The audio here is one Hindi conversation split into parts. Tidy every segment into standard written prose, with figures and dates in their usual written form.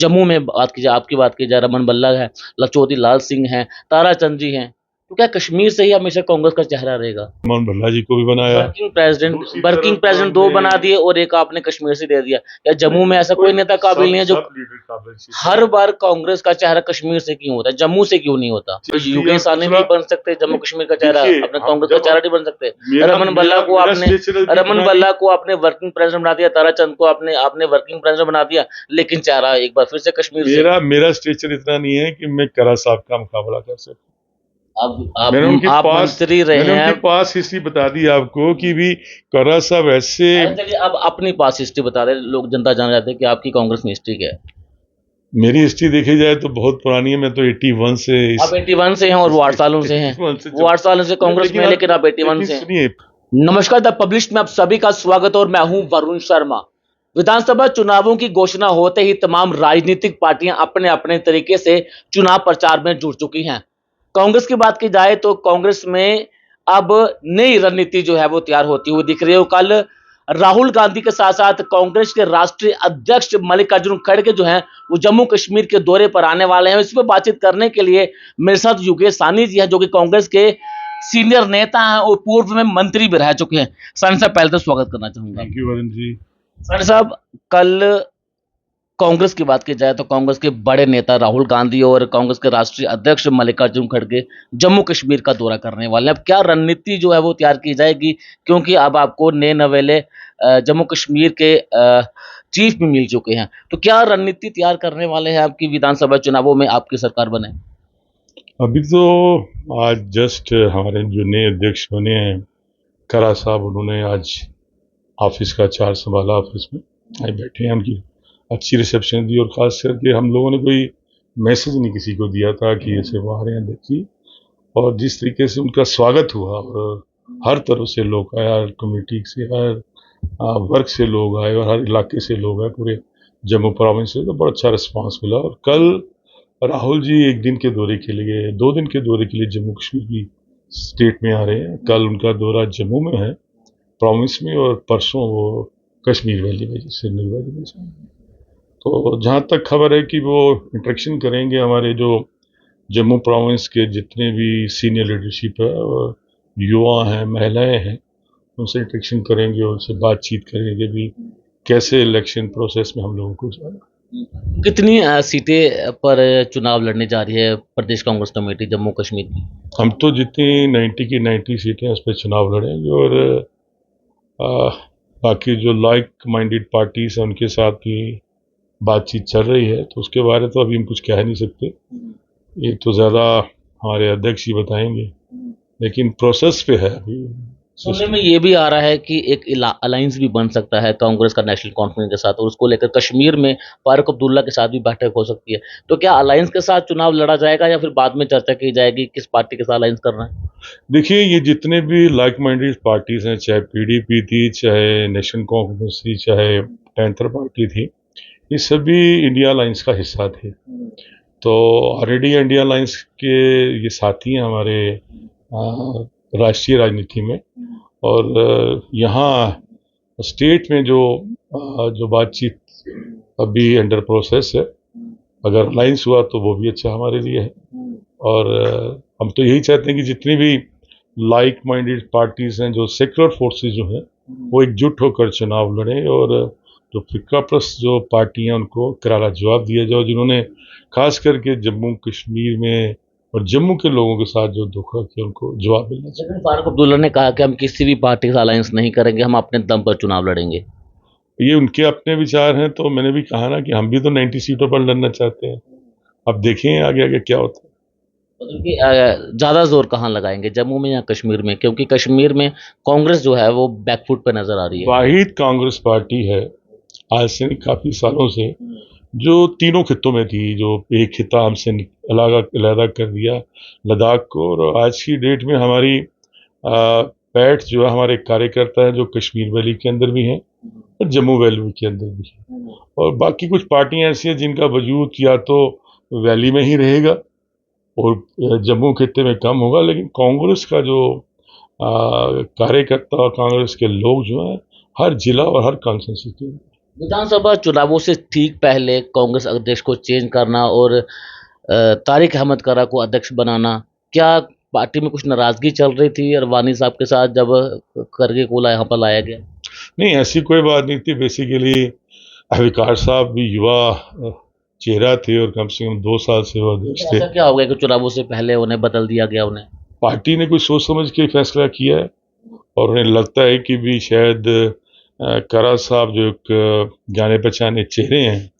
जम्मू में बात की जाए, आपकी बात की जाए, रमन बल्ला है, लखचौधरी लाल सिंह हैं, ताराचंद जी हैं, तो क्या कश्मीर से ही हमेशा कांग्रेस का चेहरा रहेगा? रमन भल्ला जी को भी बनाया, वर्किंग प्रेसिडेंट दो बना दिए और एक आपने कश्मीर से दे दिया। या जम्मू में ऐसा कोई नेता काबिल नहीं है जो हर बार कांग्रेस का चेहरा कश्मीर से क्यों होता है, जम्मू से क्यों नहीं होता? यूके सानी नहीं बन सकते जम्मू कश्मीर का चेहरा, अपने कांग्रेस का चेहरा नहीं बन सकते? रमन बल्ला को आपने वर्किंग प्रेसिडेंट बना दिया, ताराचंद को आपने आपने वर्किंग प्रेसिडेंट बना दिया, लेकिन चेहरा एक बार फिर से कश्मीर से। मेरा स्टेचर इतना नहीं है कि मैं करा साहब का मुकाबला कर सकूं। आप मंत्री रहे हैं, उनकी पास हिस्ट्री बता दी आपको कि भी करा साहब ऐसे। चलिए अब अपनी पास हिस्ट्री बता रहे, लोग जनता जान जाते हैं कि आपकी कांग्रेस में हिस्ट्री क्या है। मेरी हिस्ट्री देखी जाए तो बहुत पुरानी है, मैं तो 81 से आप 81 से हैं और वो 8 सालों से हैं, वो 8 सालों से कांग्रेस में है, लेकिन आप 81 से हैं। नमस्कार, द पब्लिश्ड में आप सभी का स्वागत और मैं हूं वरुण शर्मा। विधानसभा चुनावों की घोषणा होते ही तमाम राजनीतिक पार्टियां अपने अपने तरीके से चुनाव प्रचार में जुट चुकी हैं। कांग्रेस की बात की जाए तो कांग्रेस में अब नई रणनीति जो है वो तैयार होती हुई दिख रही है। कल राहुल गांधी के साथ साथ कांग्रेस के राष्ट्रीय अध्यक्ष मल्लिकार्जुन खड़गे जो हैं वो जम्मू कश्मीर के दौरे पर आने वाले हैं। इस पर बातचीत करने के लिए मेरे साथ योगेश सानी जी हैं, जो कि कांग्रेस के सीनियर नेता हैं और पूर्व में मंत्री भी रह चुके हैं। सानी साहब, पहले तो स्वागत करना चाहूंगा। Thank you Varun ji. सानी साहब, कल कांग्रेस की बात की जाए तो कांग्रेस के बड़े नेता राहुल गांधी और कांग्रेस के राष्ट्रीय अध्यक्ष मल्लिकार्जुन खड़गे जम्मू कश्मीर का दौरा करने वाले हैं। अब क्या रणनीति जो है वो तैयार की जाएगी, क्योंकि अब आपको नए नवेले जम्मू कश्मीर के चीफ भी मिल चुके हैं, तो क्या रणनीति तैयार करने वाले हैं आपकी विधानसभा चुनावों में आपकी सरकार बने? अभी तो आज जस्ट हमारे जो नए अध्यक्ष बने हैं करा साहब, उन्होंने आज ऑफिस का चार्ज संभाला, ऑफिस में आए बैठे हैं, उनकी अच्छी रिसेप्शन दी और ख़ास करके हम लोगों ने कोई मैसेज नहीं किसी को दिया था कि ऐसे वो आ रहे हैं देखिए, और जिस तरीके से उनका स्वागत हुआ और हर तरफ से लोग आए, हर कम्युनिटी से, हर वर्ग से लोग आए और हर इलाके से लोग आए, पूरे जम्मू प्रोविंस से, तो बड़ा अच्छा रिस्पांस मिला। और कल राहुल जी एक दिन के दौरे के लिए, 2 दिन के दौरे के लिए जम्मू कश्मीर की स्टेट में आ रहे हैं। कल उनका दौरा जम्मू में है, प्रोविंस में, और परसों वो कश्मीर वैली में, श्रीनगर वैली में जाएंगे। तो जहाँ तक खबर है कि वो इंटरेक्शन करेंगे हमारे जो जम्मू प्रोविंस के जितने भी सीनियर लीडरशिप है और युवा हैं, महिलाएं हैं, उनसे इंटरेक्शन करेंगे, उनसे बातचीत करेंगे भी कैसे इलेक्शन प्रोसेस में हम लोगों को जाना। कितनी सीटें पर चुनाव लड़ने जा रही है प्रदेश कांग्रेस कमेटी जम्मू कश्मीर की? हम तो जितनी 90 की 90 सीटें उस पर चुनाव लड़ेंगे, और बाकी जो लाइक माइंडेड पार्टीज हैं उनके साथ भी बातचीत चल रही है, तो उसके बारे में तो अभी हम कुछ कह नहीं सकते, ये तो ज़्यादा हमारे अध्यक्ष ही बताएंगे, लेकिन प्रोसेस पे है अभी। सुनने में ये भी आ रहा है कि एक अलायंस भी बन सकता है कांग्रेस का नेशनल कॉन्फ्रेंस के साथ, और उसको लेकर कश्मीर में फारूक अब्दुल्ला के साथ भी बैठक हो सकती है। तो क्या अलायंस के साथ चुनाव लड़ा जाएगा या फिर बाद में चर्चा की जाएगी किस पार्टी के साथ अलायंस करना है? देखिए, ये जितने भी लाइक माइंडेड पार्टीज हैं, चाहे पीडीपी थी, चाहे नेशनल कांफ्रेंस थी, चाहे पैंथर पार्टी थी, ये सभी इंडिया अलायंस का हिस्सा थे। तो ऑलरेडी इंडिया अलायंस के ये साथी हैं हमारे राष्ट्रीय राजनीति में, और यहाँ स्टेट में जो बातचीत अभी अंडर प्रोसेस है, अगर अलायंस हुआ तो वो भी अच्छा हमारे लिए है। और हम तो यही चाहते हैं कि जितनी भी लाइक माइंडेड पार्टीज हैं, जो सेक्युलर फोर्सेस जो हैं, वो एकजुट होकर चुनाव लड़ें, और जो फिक्राप्रस्त जो पार्टियां उनको करारा जवाब दिया जाए, जिन्होंने खास करके जम्मू कश्मीर में और जम्मू के लोगों के साथ जो धोखा किया, उनको जवाब मिलना चाहिए। फारूक अब्दुल्ला ने कहा कि हम किसी भी पार्टी के साथ अलायंस नहीं करेंगे, हम अपने दम पर चुनाव लड़ेंगे। ये उनके अपने विचार हैं, तो मैंने भी कहा ना कि हम भी तो 90 सीटों पर लड़ना चाहते हैं। अब देखें आगे आगे क्या होता है। ज्यादा जोर कहाँ लगाएंगे, जम्मू में या कश्मीर में? क्योंकि कश्मीर में कांग्रेस जो है वो बैकफुट पे नजर आ रही है। वाहिद कांग्रेस पार्टी है आज से काफी सालों से जो तीनों खित्तों में थी, जो एक खिता हमसे अलग कर दिया, लद्दाख को, और आज की डेट में हमारी पैठ जो है, हमारे कार्यकर्ता हैं जो कश्मीर वैली के अंदर भी हैं और जम्मू वैली के अंदर भी हैं, और बाकी कुछ पार्टियां ऐसी हैं जिनका वजूद या तो वैली में ही रहेगा और जम्मू खित्ते में कम होगा, लेकिन कांग्रेस का जो कार्यकर्ता और कांग्रेस के लोग जो हैं हर जिला और हर कॉन्स्टिट्यूंसी के विधानसभा चुनावों से ठीक पहले कांग्रेस अध्यक्ष को चेंज करना और तारिक अहमद करा को अध्यक्ष बनाना, क्या पार्टी में कुछ नाराजगी चल रही थी अरवानी साहब के साथ जब करगे को यहाँ पर लाया गया? नहीं, ऐसी कोई बात नहीं थी। बेसिकली विकास साहब भी युवा चेहरा थे और कम से कम 2 साल से वो अध्यक्ष थे। ऐसा क्या हो गया कि चुनावों से पहले उन्हें बदल दिया गया? उन्हें पार्टी ने कुछ सोच समझ के फैसला किया है और उन्हें लगता है कि भी शायद करा साहब जो एक जाने पहचाने चेहरे हैं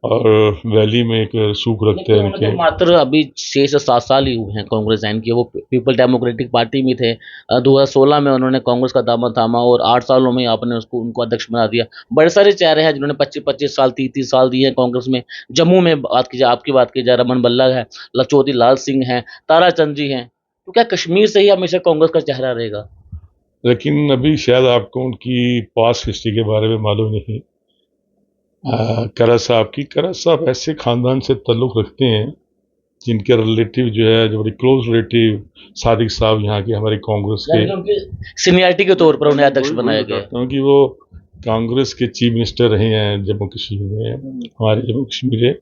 और वैली में एक सूख रखते हैं लेकिन उनके। मात्र अभी 6 से 7 साल ही हुए हैं कांग्रेस ज्वाइन किए। वो पीपल डेमोक्रेटिक पार्टी में थे। 2016 में उन्होंने कांग्रेस का दामन थामा और 8 सालों में आपने उनको अध्यक्ष बना दिया। बड़े सारे चेहरे हैं जिन्होंने 25-25 साल 30-30 साल दिए हैं कांग्रेस में। जम्मू में बात की जाए, आपकी बात की जाए, रमन बल्ला है, लखचौधरी लाल सिंह हैं, ताराचंद जी हैं। तो क्या कश्मीर से ही हमेशा कांग्रेस का चेहरा रहेगा? लेकिन अभी शायद आपको उनकी पास्ट हिस्ट्री के बारे में मालूम नहीं। करा साहब ऐसे खानदान से ताल्लुक़ रखते हैं जिनके रिलेटिव जो है, जो बड़ी क्लोज रिलेटिव सादिक साहब यहाँ के हमारे कांग्रेस के सीनियरिटी के तौर पर उन्हें अध्यक्ष बनाया गया। क्योंकि वो कांग्रेस के चीफ मिनिस्टर रहे हैं जम्मू कश्मीर में, हमारे जम्मू कश्मीर है,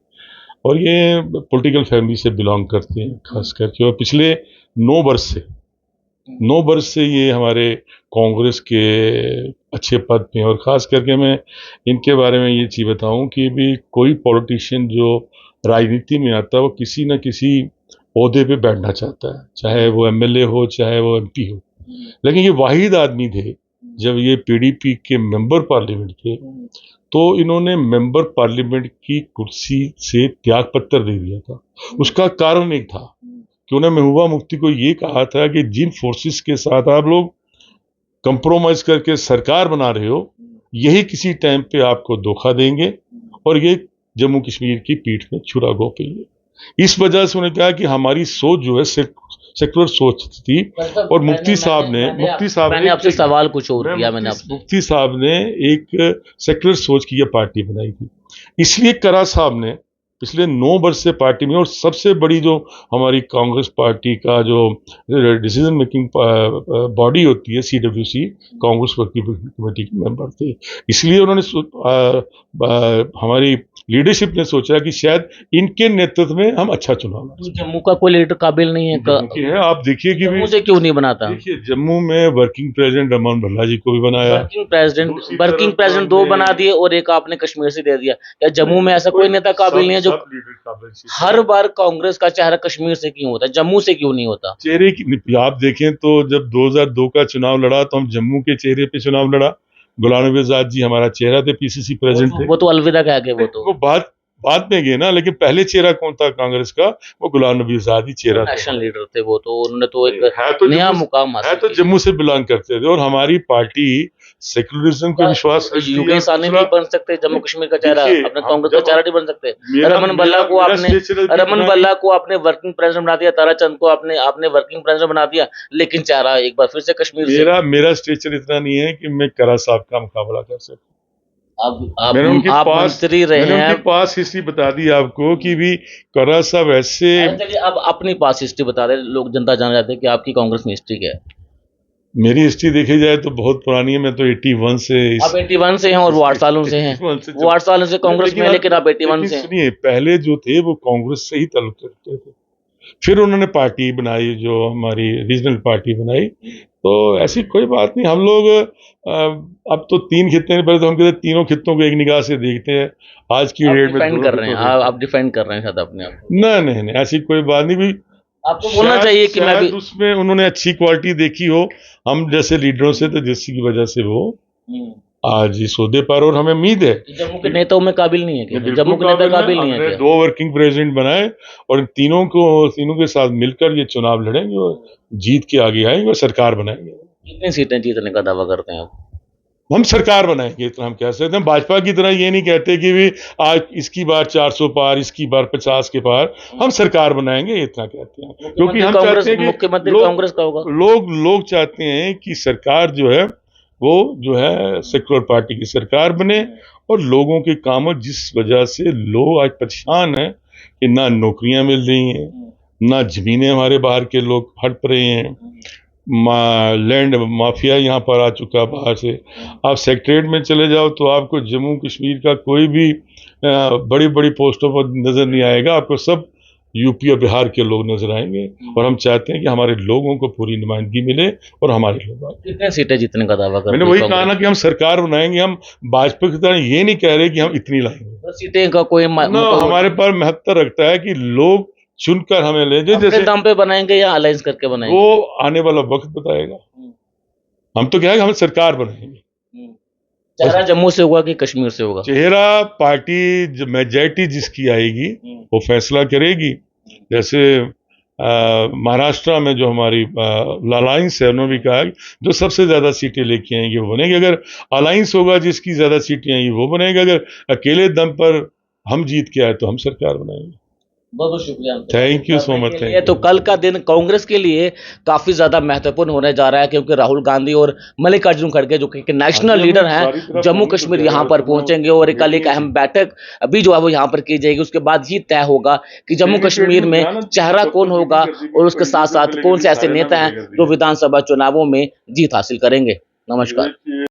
और ये पॉलिटिकल फैमिली से बिलोंग करते हैं खास करके। और पिछले 9 वर्ष से ये हमारे कांग्रेस के अच्छे पद पे हैं। और ख़ास करके मैं इनके बारे में ये चीज़ बताऊं कि भी कोई पॉलिटिशियन जो राजनीति में आता है वो किसी न किसी ओहदे पे बैठना चाहता है, चाहे वो एमएलए हो चाहे वो एमपी हो। लेकिन ये वाहिद आदमी थे, जब ये पीडीपी के मेंबर पार्लियामेंट थे तो इन्होंने मेंबर पार्लियामेंट की कुर्सी से त्याग पत्र दे दिया था। उसका कारण एक था कि उन्हें महबूबा मुफ्ती को ये कहा था कि जिन फोर्सेस के साथ आप लोग कंप्रोमाइज करके सरकार बना रहे हो, यही किसी टाइम पे आपको धोखा देंगे और ये जम्मू कश्मीर की पीठ में छुरा घोंपेंगे। इस वजह से उन्होंने कहा कि हमारी सोच जो है सेकुलर सोच थी। और मुफ्ती साहब ने आपसे सवाल कुछ और किया। मुफ्ती साहब ने एक सेकुलर सोच की ये पार्टी बनाई थी। इसलिए करा साहब ने पिछले 9 वर्ष से पार्टी में, और सबसे बड़ी जो हमारी कांग्रेस पार्टी का जो डिसीजन मेकिंग बॉडी होती है CWC, कांग्रेस वर्किंग कमेटी के मेंबर थे। इसलिए उन्होंने हमारी लीडरशिप ने सोचा कि शायद इनके नेतृत्व में हम अच्छा चुनाव तो जम्मू का कोई लीडर काबिल नहीं है? आप देखिए कि जम्मू से क्यों नहीं बनाता? देखिए, जम्मू में वर्किंग प्रेसिडेंट रमन भल्ला जी को भी बनाया। वर्किंग प्रेसिडेंट 2 बना दिए और एक आपने कश्मीर से दे दिया। क्या जम्मू में ऐसा कोई नेता काबिल नहीं है जो हर बार कांग्रेस का चेहरा कश्मीर से क्यों होता है, जम्मू से क्यों नहीं होता? चेहरे की आप देखें तो जब 2002 का चुनाव लड़ा तो हम जम्मू के चेहरे पे चुनाव लड़ा। गुलाम नबी आजाद जी हमारा चेहरा थे, PCC प्रेसिडेंट थे। वो तो अलविदा कह गए। वो बाद में गए ना, लेकिन पहले चेहरा कौन था कांग्रेस का? वो गुलाम नबी आजाद ही चेहरा था। नेशनल लीडर थे वो तो, उन्होंने तो एक नया मुकाम हासिल किया। तो जम्मू से बिलोंग करते थे और हमारी पार्टी सेकुलरिज्म पे विश्वास रखती है। योगेश आने नहीं बन सकते जम्मू कश्मीर का चेहरा, अपने कांग्रेस का चेहरा नहीं बन सकते। रमन बल्ला को आपने वर्किंग प्रेसिडेंट बना दिया, ताराचंद को आपने वर्किंग प्रेसिडेंट बना दिया, लेकिन चेहरा एक बार फिर से कश्मीर से। मेरा स्टेचर इतना नहीं है कि मैं करा साहब का मुकाबला कर सकूं। मैंने उनकी पास हिस्ट्री बता दी आपको कि भी करा साहब ऐसे। अब अपनी पास हिस्ट्री बता रहे, लोग जनता जान जाते हैं कि आपकी कांग्रेस में हिस्ट्री क्या है। मेरी हिस्ट्री देखी जाए तो बहुत पुरानी है। मैं तो 81 से आप 81 से हैं और वो 8 सालों से हैं। वो 8 सालों से कांग्रेस में, लेकिन आप 81 से। सुनिए, पहले जो थे वो कांग्रेस से ही ताल्लुक रखते थे, फिर उन्होंने पार्टी बनाई जो हमारी रीजनल पार्टी बनाई। तो ऐसी कोई बात नहीं। हम लोग अब तो 3 खित्ते हैं, पहले तो हम कहते तीनों खित्तों को एक निगाह से देखते हैं। आज की डेट में डिफेंड कर रहे हैं आप डिफेंड कर रहे हैं शायद अपने आप। नहीं, ऐसी कोई बात नहीं। भी आपको बोलना चाहिए कि मैं भी उसमें उन्होंने अच्छी क्वालिटी देखी हो हम जैसे लीडरों से, तो जिसकी वजह से वो आज इस ओहदे पर। और हमें उम्मीद है जम्मू के नेताओं में काबिल नहीं है कि जम्मू के नेता काबिल नहीं है। 2 वर्किंग प्रेसिडेंट बनाए और तीनों के साथ मिलकर ये चुनाव लड़ेंगे और जीत के आगे आएंगे और सरकार बनाएंगे। कितनी सीटें जीतने का दावा करते हैं आप? हम सरकार बनाएंगे, इतना हम कह सकते हैं। भाजपा की तरह ये नहीं कहते कि भी आज इसकी बार 400 पार, इसकी बार 50 के पार। हम सरकार बनाएंगे, इतना कहते हैं। क्योंकि हम चाहते हैं कि मुख्यमंत्री कांग्रेस का होगा। लोग चाहते हैं कि सरकार जो है वो जो है सेकुलर पार्टी की सरकार बने और लोगों के काम। जिस वजह से लोग आज परेशान हैं कि ना नौकरियां मिल रही हैं, ना जमीनें, हमारे बाहर के लोग हट रहे हैं, लैंड माफिया यहाँ पर आ चुका है बाहर से। आप सेक्रेटरीट में चले जाओ तो आपको जम्मू कश्मीर का कोई भी बड़ी बड़ी पोस्टों पर नजर नहीं आएगा, आपको सब यूपी और बिहार के लोग नजर आएंगे। और हम चाहते हैं कि हमारे लोगों को पूरी नुमाइंदगी मिले और हमारे लोग आए। कितने सीटें जीतने का दावा कर मैंने वही कहा ना कि हम सरकार बनाएंगे, हम भाजपा की तरह ये नहीं कह रहे कि हम इतनी लाएंगे। सीटें का कोई हमारे पर महत्व रखता है कि लोग चुनकर हमें ले जाए। जैसे दाम पे बनाएंगे या अलायंस करके बनाएंगे, वो आने वाला वक्त बताएगा। हम तो क्या है, हम सरकार बनाएंगे। चेहरा जम्मू से होगा कि कश्मीर से होगा? चेहरा पार्टी मेजॉरिटी जिसकी आएगी वो फैसला करेगी। जैसे महाराष्ट्र में जो हमारी अलायंस है, उन्होंने भी कहा कि जो सबसे ज्यादा सीटें लेके आएंगे वो बनेगी। अगर अलायंस होगा जिसकी ज्यादा सीटें आएंगी वो बनेगा। अगर अकेले दम पर हम जीत के आए तो हम सरकार बनाएंगे। बहुत बहुत शुक्रिया। Thank you so much. तो कल का दिन कांग्रेस के लिए काफी ज्यादा महत्वपूर्ण होने जा रहा है, क्योंकि राहुल गांधी और मल्लिकार्जुन खड़गे जो कि नेशनल लीडर हैं जम्मू कश्मीर यहाँ पर पहुंचेंगे और कल एक अहम बैठक अभी जो है वो यहाँ पर की जाएगी। उसके बाद ही तय होगा कि जम्मू कश्मीर में चेहरा कौन होगा और उसके साथ साथ कौन से ऐसे नेता हैं जो विधानसभा चुनावों में जीत हासिल करेंगे। नमस्कार।